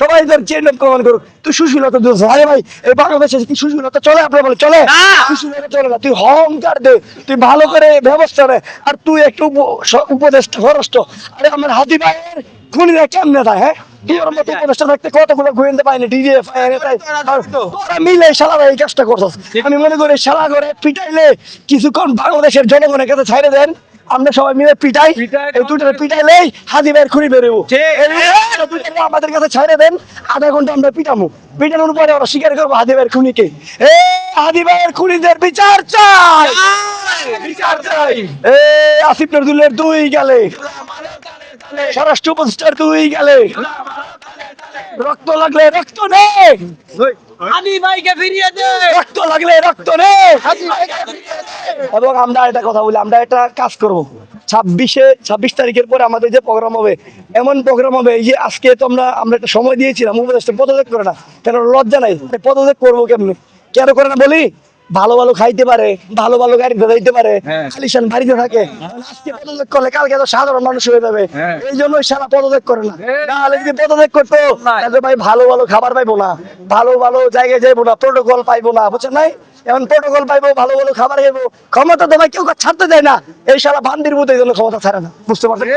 সবাই ধর চেন প্রমাণ করুক তুই সুশীলতা দিস আরে ভাই এই বাংলাদেশে কি সুশীলতা চলে আপনারা বলে চলে সুশীলতা চলে না তুই অহংকার দে তুই ভালো করে ব্যবস্থা নে আর তুই একটু উপদেষ্টা ফরষ্ট আরে আমার হাতি ভাইয়ের খুনিরা কেমনে দেয় হ্যাঁ তোর মতো উপদেষ্টা থাকতে কতগুলো গোয়েন্দা পাইনি ডিজিএফ তোরা মিলে শালারা এই কাজটা করছস আমি মনে করি শালা করে পিটাইলে কিছুক্ষণ বাংলাদেশের জনগণের কাছে ছাইড়ে দেন আমরা সবাই মিলে পিটাই এই দুইটা পিটাইলেই হাদি ভাইয়ের খুনি বেরোবো আমাদের কাছে ছাইড়ে দেন আধা ঘন্টা আমরা পিটামো পিটানোর পরে ওরা স্বীকার করবো হাদি ভাইয়ের খুনিকে এ হাদি ভাইয়ের খুনিদের বিচার চাই বিচার চাই এ আসিফ নজরুলের 2 গেলে স্বরাষ্ট্র উপদেষ্টার 2 গেলে রক্ত লাগলে রক্ত নে হাদি ভাইকে ফিরিয়ে দে রক্ত লাগলে রক্ত নে এবং আমরা একটা কথা বলি আমরা একটা কাজ করবো 26 তারিখের পরে আমাদের যে প্রোগ্রাম হবে এমন প্রোগ্রাম হবে এই যে আজকে তো আমরা একটা সময় দিয়েছিলাম উপদেষ্টা পদত্যাগ করে না কেন লজ্জা নাই পদত্যাগ করবো কেমনি কেন করে না বলি ভালো ভালো খাইতে পারে ভালো ভালো গাড়িতে যাইতে পারে খালিশান বাড়িতে থাকে আজকে পদত্যাগ করলে কালকে তো সাধারণ মানুষ হয়ে যাবে এই জন্যই সারা পদত্যাগ করে না নাহলে যদি পদত্যাগ করতো তাহলে ভাই ভালো ভালো খাবার পাইবো না ভালো ভালো জায়গায় যাইবো না প্রোটোকল পাইবো না বুঝছেন নাই এখন প্রোটোকল পাইবো ভালো ভালো খাবার খাইবো ক্ষমতা তো ভাই কেউ ছাড়তে দেয় না এই সারা বান্দির মতো এই জন্য ক্ষমতা ছাড়ে না বুঝতে পারছেন